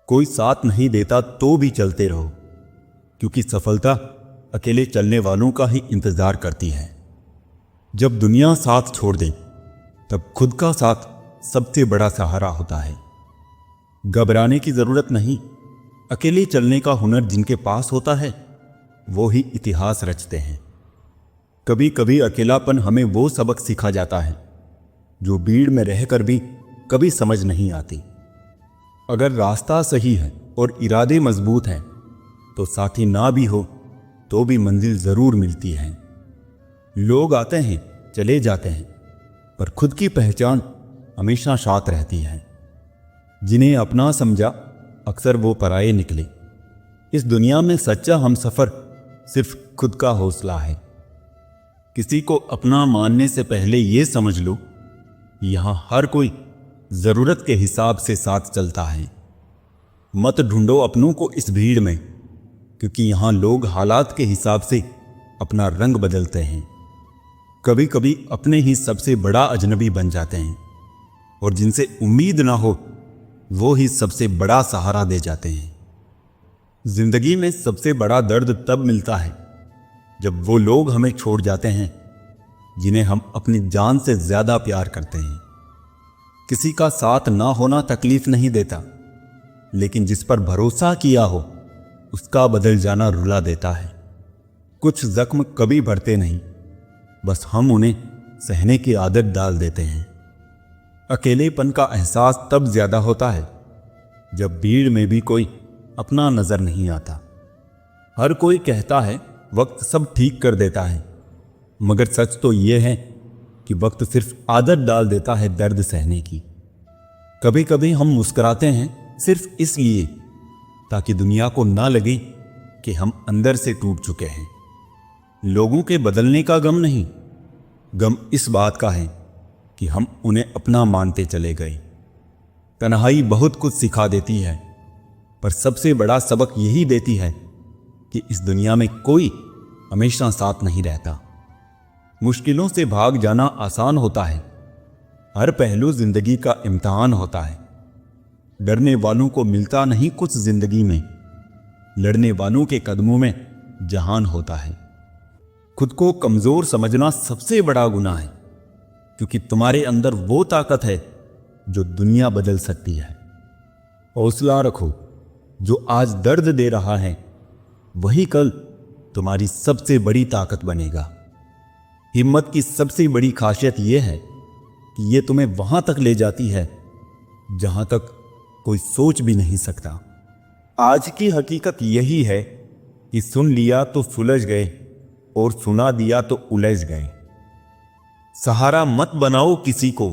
कोई साथ नहीं देता तो भी चलते रहो, क्योंकि सफलता अकेले चलने वालों का ही इंतजार करती है। जब दुनिया साथ छोड़ दे तब खुद का साथ सबसे बड़ा सहारा होता है। घबराने की जरूरत नहीं, अकेले चलने का हुनर जिनके पास होता है वो ही इतिहास रचते हैं। कभी कभी अकेलापन हमें वो सबक सिखा जाता है जो भीड़ में रहकर भी कभी समझ नहीं आती। अगर रास्ता सही है और इरादे मजबूत हैं तो साथी ना भी हो तो भी मंजिल जरूर मिलती है। लोग आते हैं चले जाते हैं, पर खुद की पहचान हमेशा साथ रहती है। जिन्हें अपना समझा अक्सर वो पराये निकले। इस दुनिया में सच्चा हमसफर सिर्फ खुद का हौसला है। किसी को अपना मानने से पहले ये समझ लो, यहां हर कोई जरूरत के हिसाब से साथ चलता है। मत ढूंढो अपनों को इस भीड़ में, क्योंकि यहां लोग हालात के हिसाब से अपना रंग बदलते हैं। कभी कभी अपने ही सबसे बड़ा अजनबी बन जाते हैं, और जिनसे उम्मीद ना हो वो ही सबसे बड़ा सहारा दे जाते हैं। जिंदगी में सबसे बड़ा दर्द तब मिलता है जब वो लोग हमें छोड़ जाते हैं जिन्हें हम अपनी जान से ज्यादा प्यार करते हैं। किसी का साथ ना होना तकलीफ नहीं देता, लेकिन जिस पर भरोसा किया हो उसका बदल जाना रुला देता है। कुछ जख्म कभी भरते नहीं, बस हम उन्हें सहने की आदत डाल देते हैं। अकेलेपन का एहसास तब ज्यादा होता है जब भीड़ में भी कोई अपना नजर नहीं आता। हर कोई कहता है वक्त सब ठीक कर देता है, मगर सच तो यह है कि वक्त सिर्फ आदत डाल देता है दर्द सहने की। कभी कभी हम मुस्कुराते हैं सिर्फ इसलिए ताकि दुनिया को ना लगे कि हम अंदर से टूट चुके हैं। लोगों के बदलने का गम नहीं, गम इस बात का है कि हम उन्हें अपना मानते चले गए। तन्हाई बहुत कुछ सिखा देती है, पर सबसे बड़ा सबक यही देती है कि इस दुनिया में कोई हमेशा साथ नहीं रहता। मुश्किलों से भाग जाना आसान होता है, हर पहलू जिंदगी का इम्तिहान होता है। डरने वालों को मिलता नहीं कुछ जिंदगी में, लड़ने वालों के कदमों में जहान होता है। खुद को कमजोर समझना सबसे बड़ा गुनाह है, क्योंकि तुम्हारे अंदर वो ताकत है जो दुनिया बदल सकती है। हौसला रखो, जो आज दर्द दे रहा है वही कल तुम्हारी सबसे बड़ी ताकत बनेगा। हिम्मत की सबसे बड़ी खासियत यह है कि यह तुम्हें वहां तक ले जाती है जहां तक कोई सोच भी नहीं सकता। आज की हकीकत यही है कि सुन लिया तो सुलझ गए और सुना दिया तो उलझ गए। सहारा मत बनाओ किसी को,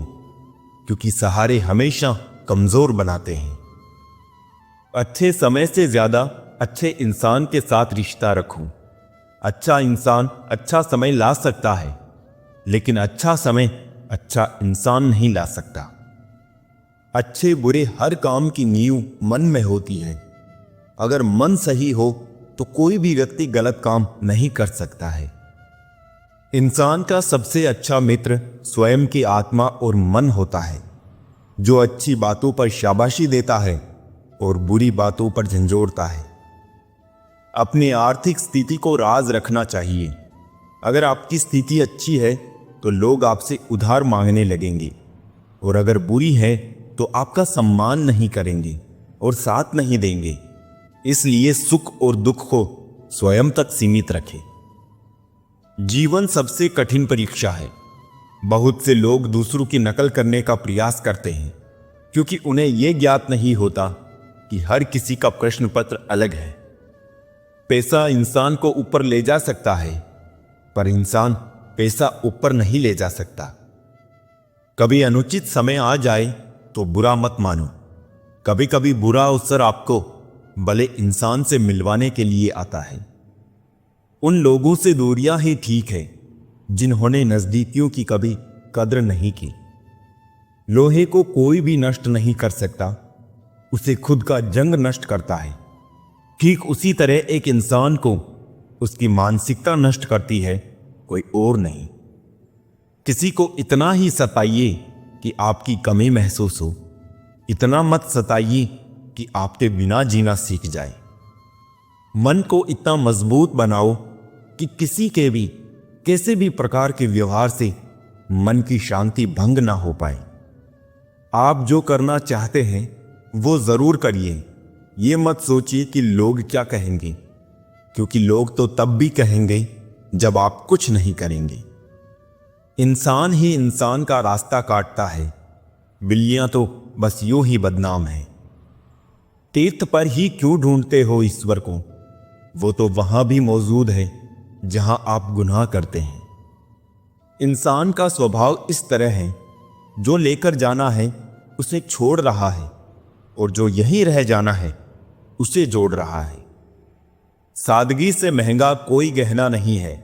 क्योंकि सहारे हमेशा कमजोर बनाते हैं। अच्छे समय से ज्यादा अच्छे इंसान के साथ रिश्ता रखो। अच्छा इंसान अच्छा समय ला सकता है, लेकिन अच्छा समय अच्छा इंसान नहीं ला सकता। अच्छे बुरे हर काम की नींव मन में होती है। अगर मन सही हो तो कोई भी व्यक्ति गलत काम नहीं कर सकता है। इंसान का सबसे अच्छा मित्र स्वयं की आत्मा और मन होता है, जो अच्छी बातों पर शाबाशी देता है और बुरी बातों पर झंझोड़ता है। अपनी आर्थिक स्थिति को राज रखना चाहिए। अगर आपकी स्थिति अच्छी है तो लोग आपसे उधार मांगने लगेंगे, और अगर बुरी है तो आपका सम्मान नहीं करेंगे और साथ नहीं देंगे। इसलिए सुख और दुख को स्वयं तक सीमित रखें। जीवन सबसे कठिन परीक्षा है। बहुत से लोग दूसरों की नकल करने का प्रयास करते हैं, क्योंकि उन्हें यह ज्ञात नहीं होता कि हर किसी का प्रश्न पत्र अलग है। पैसा इंसान को ऊपर ले जा सकता है, पर इंसान पैसा ऊपर नहीं ले जा सकता। कभी अनुचित समय आ जाए तो बुरा मत मानो। कभी कभी बुरा अवसर आपको भले इंसान से मिलवाने के लिए आता है। उन लोगों से दूरियां ही ठीक है जिन्होंने नजदीकियों की कभी कद्र नहीं की। लोहे को कोई भी नष्ट नहीं कर सकता, उसे खुद का जंग नष्ट करता है। ठीक उसी तरह एक इंसान को उसकी मानसिकता नष्ट करती है, कोई और नहीं। किसी को इतना ही सताइए कि आपकी कमी महसूस हो, इतना मत सताइए कि आपके बिना जीना सीख जाए। मन को इतना मजबूत बनाओ कि किसी के भी कैसे भी प्रकार के व्यवहार से मन की शांति भंग ना हो पाए। आप जो करना चाहते हैं वो जरूर करिए। ये मत सोचिए कि लोग क्या कहेंगे, क्योंकि लोग तो तब भी कहेंगे जब आप कुछ नहीं करेंगे। इंसान ही इंसान का रास्ता काटता है, बिल्लियां तो बस यूं ही बदनाम है। तीर्थ पर ही क्यों ढूंढते हो ईश्वर को, वो तो वहां भी मौजूद है जहां आप गुनाह करते हैं। इंसान का स्वभाव इस तरह है, जो लेकर जाना है उसे छोड़ रहा है और जो यहीं रह जाना है उसे जोड़ रहा है। सादगी से महंगा कोई गहना नहीं है,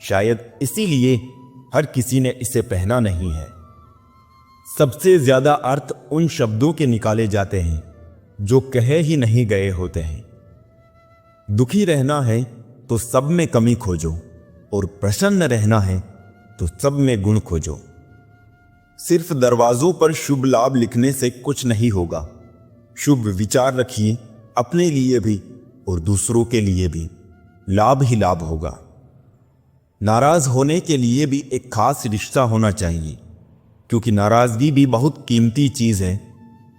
शायद इसीलिए हर किसी ने इसे पहना नहीं है। सबसे ज्यादा अर्थ उन शब्दों के निकाले जाते हैं जो कहे ही नहीं गए होते हैं। दुखी रहना है तो सब में कमी खोजो, और प्रसन्न रहना है तो सब में गुण खोजो। सिर्फ दरवाजों पर शुभ लाभ लिखने से कुछ नहीं होगा। शुभ विचार रखिए, अपने लिए भी और दूसरों के लिए भी लाभ ही लाभ होगा। नाराज होने के लिए भी एक खास रिश्ता होना चाहिए, क्योंकि नाराजगी भी बहुत कीमती चीज है,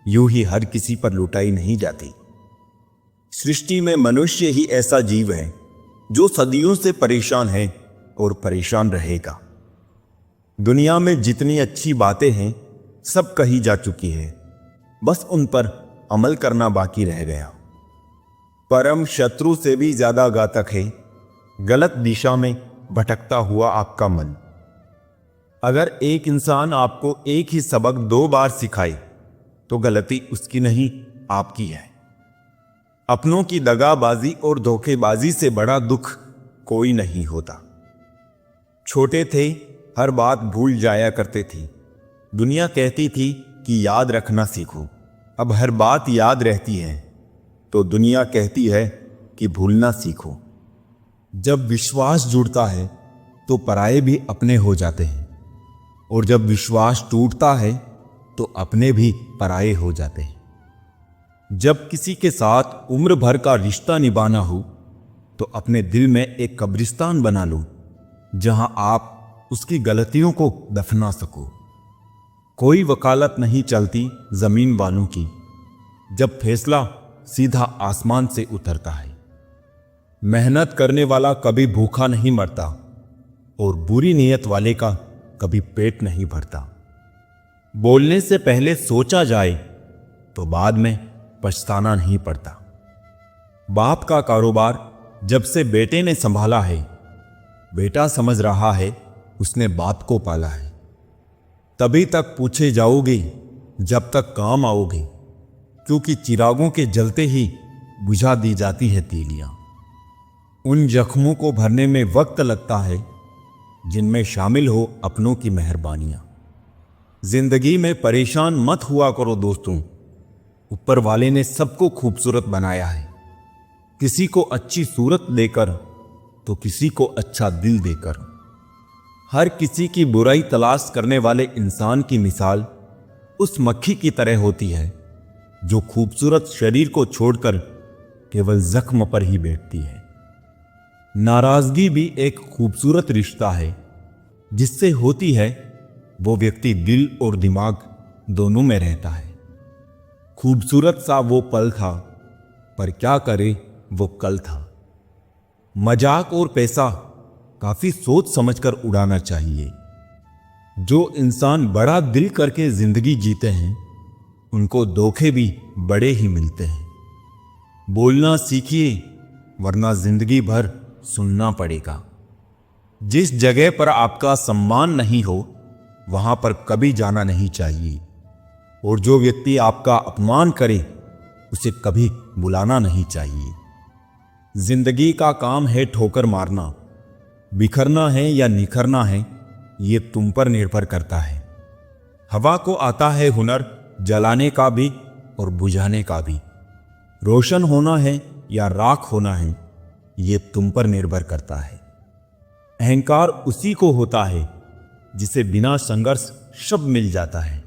यूं ही हर किसी पर लुटाई नहीं जाती। सृष्टि में मनुष्य ही ऐसा जीव है जो सदियों से परेशान है और परेशान रहेगा। दुनिया में जितनी अच्छी बातें हैं सब कही जा चुकी है, बस उन पर अमल करना बाकी रह गया। परम शत्रु से भी ज्यादा घातक है गलत दिशा में भटकता हुआ आपका मन। अगर एक इंसान आपको एक ही सबक 2 बार सिखाए तो गलती उसकी नहीं, आपकी है। अपनों की दगाबाजी और धोखेबाजी से बड़ा दुख कोई नहीं होता। छोटे थे, हर बात भूल जाया करते थे। दुनिया कहती थी कि याद रखना सीखो। अब हर बात याद रहती है तो दुनिया कहती है कि भूलना सीखो। जब विश्वास जुड़ता है तो पराये भी अपने हो जाते हैं, और जब विश्वास टूटता है तो अपने भी पराये हो जाते हैं। जब किसी के साथ उम्र भर का रिश्ता निभाना हो तो अपने दिल में एक कब्रिस्तान बना लो, जहां आप उसकी गलतियों को दफना सको। कोई वकालत नहीं चलती जमीन वालों की, जब फैसला सीधा आसमान से उतरता है। मेहनत करने वाला कभी भूखा नहीं मरता, और बुरी नीयत वाले का कभी पेट नहीं भरता। बोलने से पहले सोचा जाए तो बाद में पछताना नहीं पड़ता। बाप का कारोबार जब से बेटे ने संभाला है, बेटा समझ रहा है उसने बाप को पाला है। तभी तक पूछे जाओगे जब तक काम आओगे, क्योंकि चिरागों के जलते ही बुझा दी जाती है तीलियां। उन जख्मों को भरने में वक्त लगता है जिनमें शामिल हो अपनों की मेहरबानियां। जिंदगी में परेशान मत हुआ करो दोस्तों, ऊपर वाले ने सबको खूबसूरत बनाया है। किसी को अच्छी सूरत देकर तो किसी को अच्छा दिल देकर। हर किसी की बुराई तलाश करने वाले इंसान की मिसाल उस मक्खी की तरह होती है जो खूबसूरत शरीर को छोड़कर केवल जख्म पर ही बैठती है। नाराजगी भी एक खूबसूरत रिश्ता है, जिससे होती है वो व्यक्ति दिल और दिमाग दोनों में रहता है। खूबसूरत सा वो पल था, पर क्या करे वो कल था। मजाक और पैसा काफी सोच समझकर उड़ाना चाहिए। जो इंसान बड़ा दिल करके जिंदगी जीते हैं उनको धोखे भी बड़े ही मिलते हैं। बोलना सीखिए, वरना जिंदगी भर सुनना पड़ेगा। जिस जगह पर आपका सम्मान नहीं हो वहां पर कभी जाना नहीं चाहिए, और जो व्यक्ति आपका अपमान करे उसे कभी बुलाना नहीं चाहिए। जिंदगी का काम है ठोकर मारना। बिखरना है या निखरना है ये तुम पर निर्भर करता है। हवा को आता है हुनर जलाने का भी और बुझाने का भी। रोशन होना है या राख होना है ये तुम पर निर्भर करता है। अहंकार उसी को होता है जिसे बिना संघर्ष सब मिल जाता है।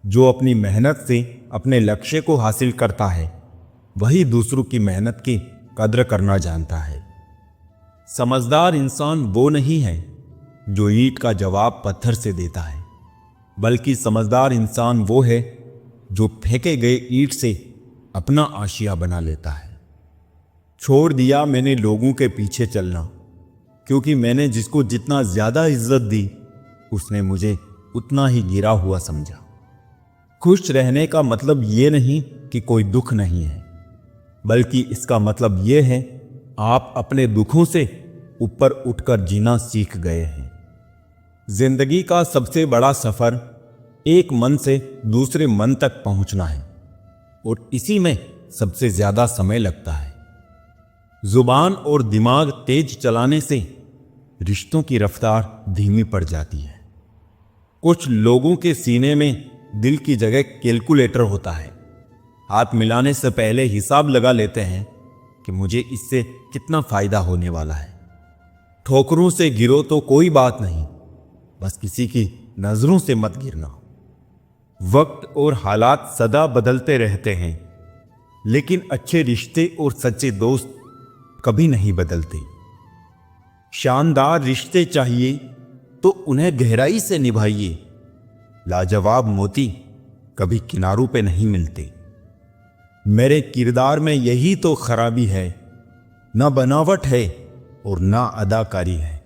जो अपनी मेहनत से अपने लक्ष्य को हासिल करता है वही दूसरों की मेहनत की कद्र करना जानता है। समझदार इंसान वो नहीं है जो ईंट का जवाब पत्थर से देता है, बल्कि समझदार इंसान वो है जो फेंके गए ईंट से अपना आशिया बना लेता है। छोड़ दिया मैंने लोगों के पीछे चलना, क्योंकि मैंने जिसको जितना ज्यादा इज्जत दी उसने मुझे उतना ही गिरा हुआ समझा। खुश रहने का मतलब ये नहीं कि कोई दुख नहीं है, बल्कि इसका मतलब ये है आप अपने दुखों से ऊपर उठकर जीना सीख गए हैं। जिंदगी का सबसे बड़ा सफर एक मन से दूसरे मन तक पहुंचना है, और इसी में सबसे ज्यादा समय लगता है। जुबान और दिमाग तेज चलाने से रिश्तों की रफ्तार धीमी पड़ जाती है। कुछ लोगों के सीने में दिल की जगह कैलकुलेटर होता है। हाथ मिलाने से पहले हिसाब लगा लेते हैं कि मुझे इससे कितना फायदा होने वाला है। ठोकरों से गिरो तो कोई बात नहीं, बस किसी की नजरों से मत गिरना। वक्त और हालात सदा बदलते रहते हैं, लेकिन अच्छे रिश्ते और सच्चे दोस्त कभी नहीं बदलते। शानदार रिश्ते चाहिए तो उन्हें गहराई से निभाइए। लाजवाब मोती कभी किनारों पे नहीं मिलते। मेरे किरदार में यही तो खराबी है, ना बनावट है और ना अदाकारी है।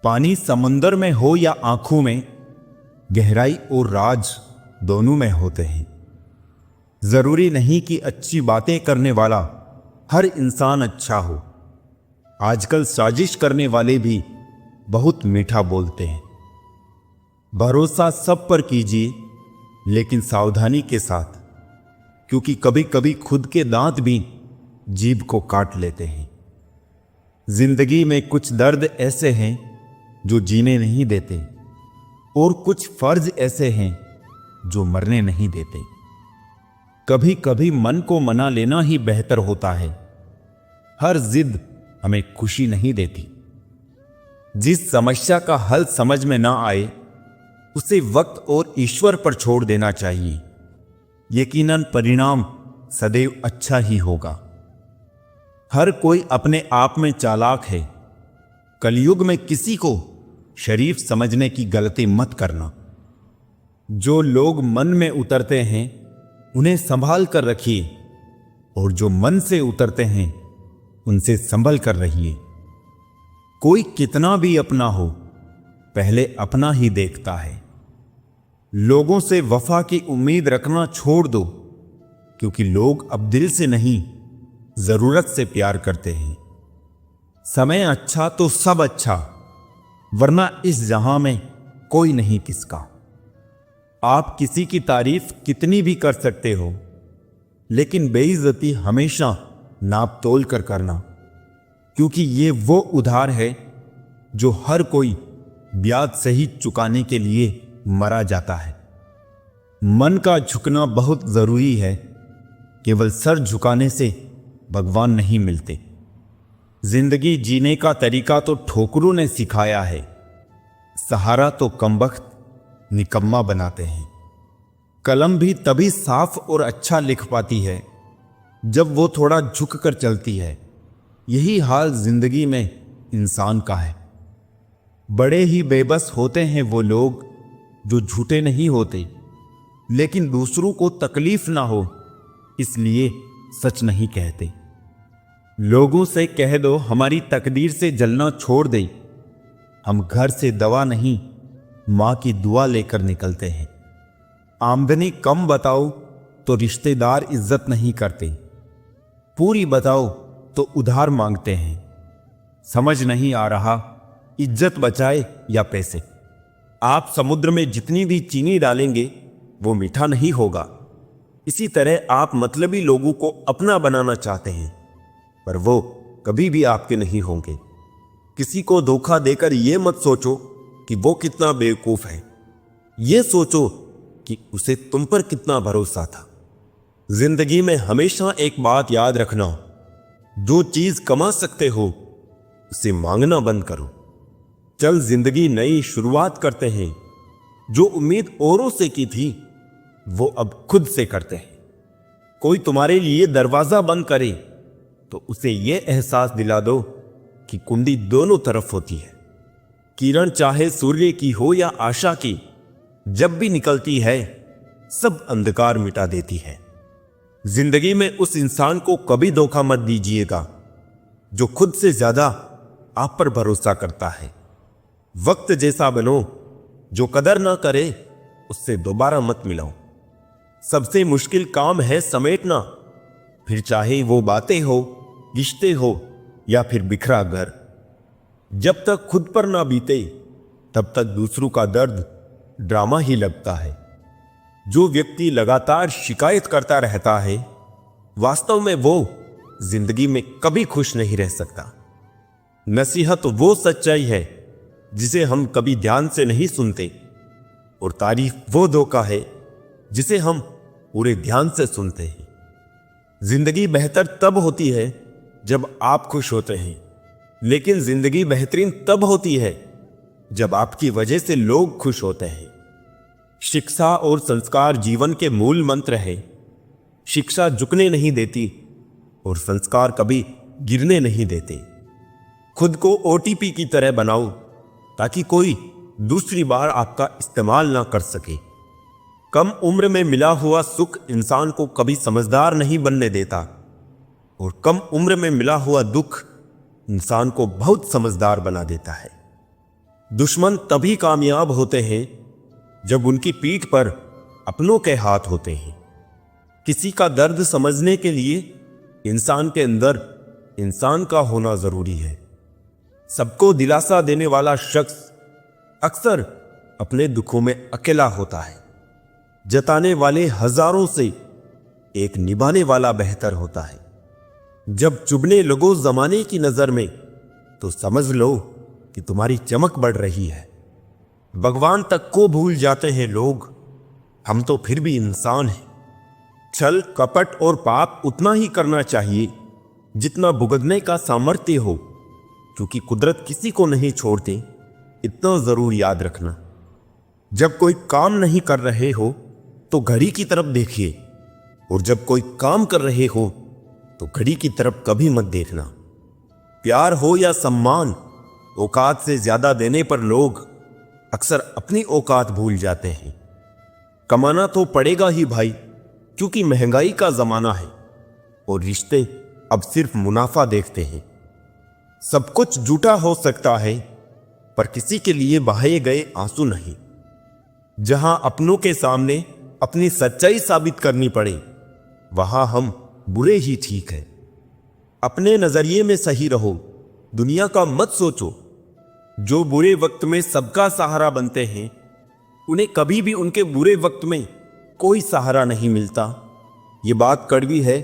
पानी समंदर में हो या आंखों में, गहराई और राज दोनों में होते हैं। जरूरी नहीं कि अच्छी बातें करने वाला हर इंसान अच्छा हो। आजकल साजिश करने वाले भी बहुत मीठा बोलते हैं। भरोसा सब पर कीजिए, लेकिन सावधानी के साथ, क्योंकि कभी कभी खुद के दांत भी जीभ को काट लेते हैं। जिंदगी में कुछ दर्द ऐसे हैं जो जीने नहीं देते, और कुछ फर्ज ऐसे हैं जो मरने नहीं देते। कभी कभी मन को मना लेना ही बेहतर होता है। हर जिद हमें खुशी नहीं देती। जिस समस्या का हल समझ में ना आए उसे वक्त और ईश्वर पर छोड़ देना चाहिए। यकीनन परिणाम सदैव अच्छा ही होगा। हर कोई अपने आप में चालाक है। कलयुग में किसी को शरीफ समझने की गलती मत करना। जो लोग मन में उतरते हैं उन्हें संभाल कर रखिए, और जो मन से उतरते हैं उनसे संभल कर रहिए। कोई कितना भी अपना हो, पहले अपना ही देखता है। लोगों से वफा की उम्मीद रखना छोड़ दो, क्योंकि लोग अब दिल से नहीं जरूरत से प्यार करते हैं। समय अच्छा तो सब अच्छा, वरना इस जहां में कोई नहीं किसका। आप किसी की तारीफ कितनी भी कर सकते हो, लेकिन बेइज्जती हमेशा नाप तोल कर करना, क्योंकि ये वो उधार है जो हर कोई ब्याज सहित चुकाने के लिए मरा जाता है। मन का झुकना बहुत जरूरी है। केवल सर झुकाने से भगवान नहीं मिलते। जिंदगी जीने का तरीका तो ठोकरों ने सिखाया है। सहारा तो कमबख्त निकम्मा बनाते हैं। कलम भी तभी साफ और अच्छा लिख पाती है जब वो थोड़ा झुक कर चलती है। यही हाल जिंदगी में इंसान का है। बड़े ही बेबस होते हैं वो लोग जो झूठे नहीं होते, लेकिन दूसरों को तकलीफ ना हो इसलिए सच नहीं कहते। लोगों से कह दो हमारी तकदीर से जलना छोड़ दे। हम घर से दवा नहीं, माँ की दुआ लेकर निकलते हैं। आमदनी कम बताओ तो रिश्तेदार इज्जत नहीं करते। पूरी बताओ तो उधार मांगते हैं। समझ नहीं आ रहा इज्जत बचाए या पैसे। आप समुद्र में जितनी भी चीनी डालेंगे वो मीठा नहीं होगा। इसी तरह आप मतलबी लोगों को अपना बनाना चाहते हैं, पर वो कभी भी आपके नहीं होंगे। किसी को धोखा देकर यह मत सोचो कि वो कितना बेवकूफ है। ये सोचो कि उसे तुम पर कितना भरोसा था। जिंदगी में हमेशा एक बात याद रखना, जो चीज कमा सकते हो उसे मांगना बंद करो। चल जिंदगी नई शुरुआत करते हैं। जो उम्मीद औरों से की थी वो अब खुद से करते हैं। कोई तुम्हारे लिए दरवाजा बंद करे तो उसे यह एहसास दिला दो कि कुंडी दोनों तरफ होती है। किरण चाहे सूर्य की हो या आशा की, जब भी निकलती है सब अंधकार मिटा देती है। जिंदगी में उस इंसान को कभी धोखा मत दीजिएगा जो खुद से ज्यादा आप पर भरोसा करता है। वक्त जैसा बनो, जो कदर ना करे उससे दोबारा मत मिलाओ। सबसे मुश्किल काम है समेटना, फिर चाहे वो बातें हो, रिश्ते हो या फिर बिखरा घर। जब तक खुद पर ना बीते तब तक दूसरों का दर्द ड्रामा ही लगता है। जो व्यक्ति लगातार शिकायत करता रहता है, वास्तव में वो जिंदगी में कभी खुश नहीं रह सकता। नसीहत वो सच्चाई है जिसे हम कभी ध्यान से नहीं सुनते, और तारीफ वो धोखा है जिसे हम पूरे ध्यान से सुनते हैं। जिंदगी बेहतर तब होती है जब आप खुश होते हैं, लेकिन जिंदगी बेहतरीन तब होती है जब आपकी वजह से लोग खुश होते हैं। शिक्षा और संस्कार जीवन के मूल मंत्र है। शिक्षा झुकने नहीं देती और संस्कार कभी गिरने नहीं देते। खुद को ओटीपी की तरह बनाओ ताकि कोई दूसरी बार आपका इस्तेमाल ना कर सके। कम उम्र में मिला हुआ सुख इंसान को कभी समझदार नहीं बनने देता, और कम उम्र में मिला हुआ दुख इंसान को बहुत समझदार बना देता है। दुश्मन तभी कामयाब होते हैं जब उनकी पीठ पर अपनों के हाथ होते हैं। किसी का दर्द समझने के लिए इंसान के अंदर इंसान का होना जरूरी है। सबको दिलासा देने वाला शख्स अक्सर अपने दुखों में अकेला होता है। जताने वाले हजारों से एक निभाने वाला बेहतर होता है। जब चुभने लगो जमाने की नजर में तो समझ लो कि तुम्हारी चमक बढ़ रही है। भगवान तक को भूल जाते हैं लोग, हम तो फिर भी इंसान हैं। छल, कपट और पाप उतना ही करना चाहिए जितना भुगतने का सामर्थ्य हो, क्योंकि कुदरत किसी को नहीं छोड़ती, इतना जरूर याद रखना। जब कोई काम नहीं कर रहे हो तो घड़ी की तरफ देखिए, और जब कोई काम कर रहे हो तो घड़ी की तरफ कभी मत देखना। प्यार हो या सम्मान, औकात से ज्यादा देने पर लोग अक्सर अपनी औकात भूल जाते हैं। कमाना तो पड़ेगा ही भाई, क्योंकि महंगाई का जमाना है और रिश्ते अब सिर्फ मुनाफा देखते हैं। सब कुछ झूठा हो सकता है, पर किसी के लिए बहाए गए आंसू नहीं। जहां अपनों के सामने अपनी सच्चाई साबित करनी पड़े, वहां हम बुरे ही ठीक है। अपने नजरिए में सही रहो, दुनिया का मत सोचो। जो बुरे वक्त में सबका सहारा बनते हैं, उन्हें कभी भी उनके बुरे वक्त में कोई सहारा नहीं मिलता। ये बात कड़वी है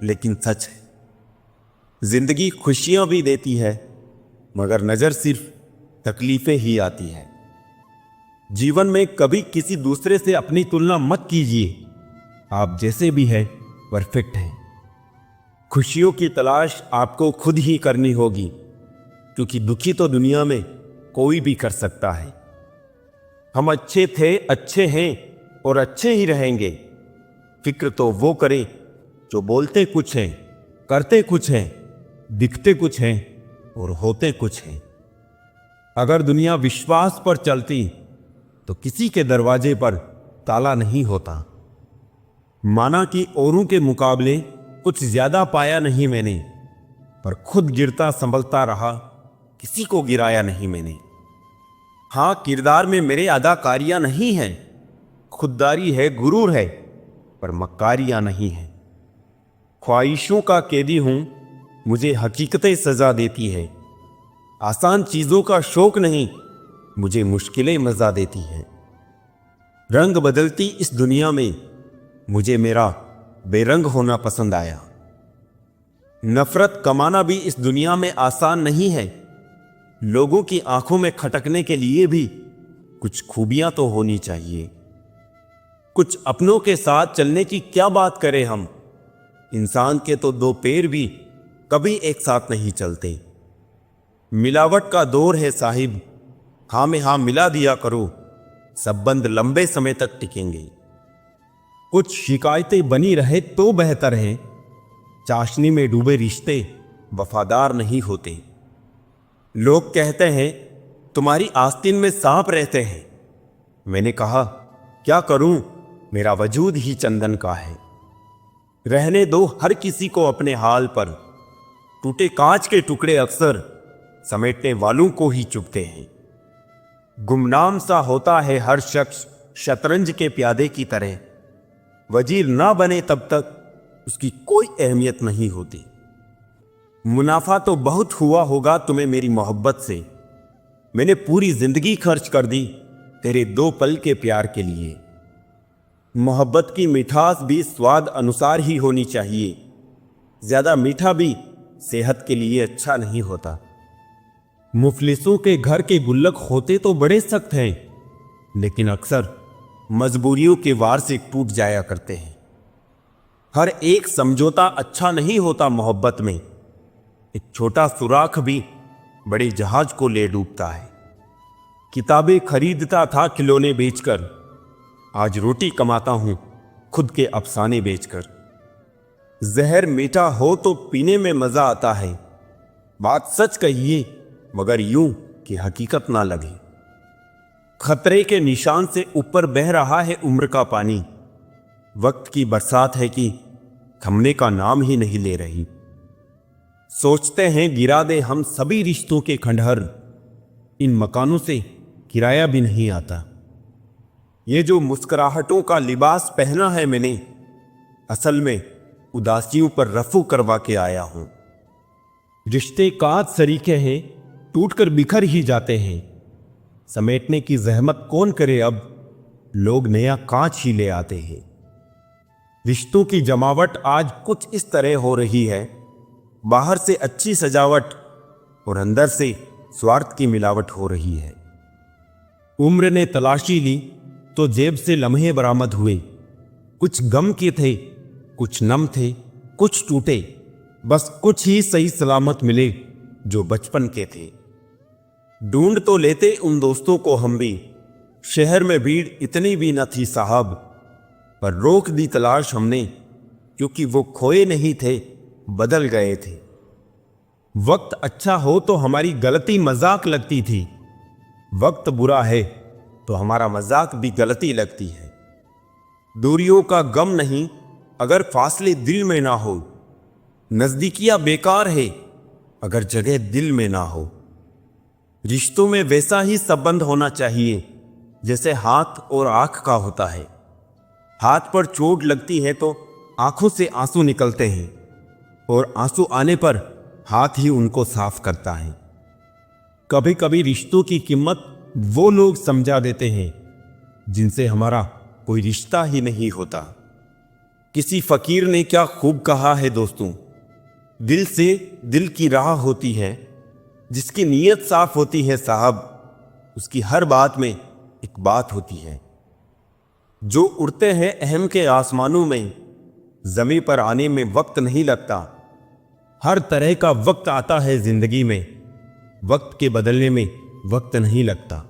लेकिन सच है। जिंदगी खुशियां भी देती है, मगर नजर सिर्फ तकलीफें ही आती है। जीवन में कभी किसी दूसरे से अपनी तुलना मत कीजिए। आप जैसे भी हैं परफेक्ट हैं। खुशियों की तलाश आपको खुद ही करनी होगी, क्योंकि दुखी तो दुनिया में कोई भी कर सकता है। हम अच्छे थे, अच्छे हैं और अच्छे ही रहेंगे। फिक्र तो वो करें जो बोलते कुछ हैं, करते कुछ हैं, दिखते कुछ हैं और होते कुछ हैं। अगर दुनिया विश्वास पर चलती तो किसी के दरवाजे पर ताला नहीं होता। माना कि औरों के मुकाबले कुछ ज्यादा पाया नहीं मैंने, पर खुद गिरता संभलता रहा, किसी को गिराया नहीं मैंने। हां, किरदार में मेरे अदाकारियां नहीं हैं, खुददारी है, गुरूर है, पर मक्कारियां नहीं हैं। ख्वाहिशों का कैदी हूं, मुझे हकीकतें सजा देती है। आसान चीजों का शौक नहीं, मुझे मुश्किलें मजा देती हैं। रंग बदलती इस दुनिया में मुझे मेरा बेरंग होना पसंद आया। नफरत कमाना भी इस दुनिया में आसान नहीं है। लोगों की आंखों में खटकने के लिए भी कुछ खूबियां तो होनी चाहिए। कुछ अपनों के साथ चलने की क्या बात करें हम। इंसान के तो दो पैर भी कभी एक साथ नहीं चलते। मिलावट का दौर है साहिब, हाँ में हाँ मिला दिया करो, सब बंद लंबे समय तक टिकेंगे। कुछ शिकायतें बनी रहे तो बेहतर है। चाशनी में डूबे रिश्ते वफादार नहीं होते। लोग कहते हैं तुम्हारी आस्तीन में सांप रहते हैं। मैंने कहा क्या करूं, मेरा वजूद ही चंदन का है। रहने दो हर किसी को अपने हाल पर। टूटे कांच के टुकड़े अक्सर समेटने वालों को ही चुभते हैं। गुमनाम सा होता है हर शख्स शतरंज के प्यादे की तरह। वजीर ना बने तब तक उसकी कोई अहमियत नहीं होती। मुनाफा तो बहुत हुआ होगा तुम्हें मेरी मोहब्बत से। मैंने पूरी जिंदगी खर्च कर दी तेरे 2 पल के प्यार के लिए। मोहब्बत की मिठास भी स्वाद अनुसार ही होनी चाहिए। ज्यादा मीठा भी सेहत के लिए अच्छा नहीं होता। मुफलिसों के घर के गुल्लक होते तो बड़े सख्त हैं, लेकिन अक्सर मजबूरियों के वार से टूट जाया करते हैं। हर एक समझौता अच्छा नहीं होता मोहब्बत में। एक छोटा सुराख भी बड़े जहाज को ले डूबता है। किताबें खरीदता था खिलौने बेचकर, आज रोटी कमाता हूं खुद के अफसाने बेचकर। जहर मीठा हो तो पीने में मजा आता है। बात सच कहिए मगर यूं कि हकीकत ना लगे। खतरे के निशान से ऊपर बह रहा है उम्र का पानी। वक्त की बरसात है कि थमने का नाम ही नहीं ले रही। सोचते हैं गिरा दे हम सभी रिश्तों के खंडहर। इन मकानों से किराया भी नहीं आता। ये जो मुस्कुराहटों का लिबास पहना है मैंने, असल में उदासियों पर रफू करवा के आया हूं। रिश्ते काज सरीखे हैं, टूटकर बिखर ही जाते हैं। समेटने की जहमत कौन करे अब, लोग नया कांच ही ले आते हैं। रिश्तों की जमावट आज कुछ इस तरह हो रही है। बाहर से अच्छी सजावट और अंदर से स्वार्थ की मिलावट हो रही है। उम्र ने तलाशी ली तो जेब से लम्हे बरामद हुए। कुछ गम के थे, कुछ नम थे, कुछ टूटे। बस कुछ ही सही सलामत मिले जो बचपन के थे। ढूंढ तो लेते उन दोस्तों को हम भी, शहर में भीड़ इतनी भी न थी साहब। पर रोक दी तलाश हमने, क्योंकि वो खोए नहीं थे, बदल गए थे। वक्त अच्छा हो तो हमारी गलती मजाक लगती थी। वक्त बुरा है तो हमारा मजाक भी गलती लगती है। दूरियों का गम नहीं अगर फासले दिल में ना हो। नजदीकियां बेकार है अगर जगह दिल में ना हो। रिश्तों में वैसा ही संबंध होना चाहिए जैसे हाथ और आंख का होता है। हाथ पर चोट लगती है तो आंखों से आंसू निकलते हैं, और आंसू आने पर हाथ ही उनको साफ करता है। कभी कभी रिश्तों की कीमत वो लोग समझा देते हैं जिनसे हमारा कोई रिश्ता ही नहीं होता। किसी फकीर ने क्या खूब कहा है दोस्तों, दिल से दिल की राह होती है। जिसकी नीयत साफ होती है साहब, उसकी हर बात में एक बात होती है। जो उड़ते हैं अहम के आसमानों में, जमीन पर आने में वक्त नहीं लगता। हर तरह का वक्त आता है जिंदगी में, वक्त के बदलने में वक्त नहीं लगता।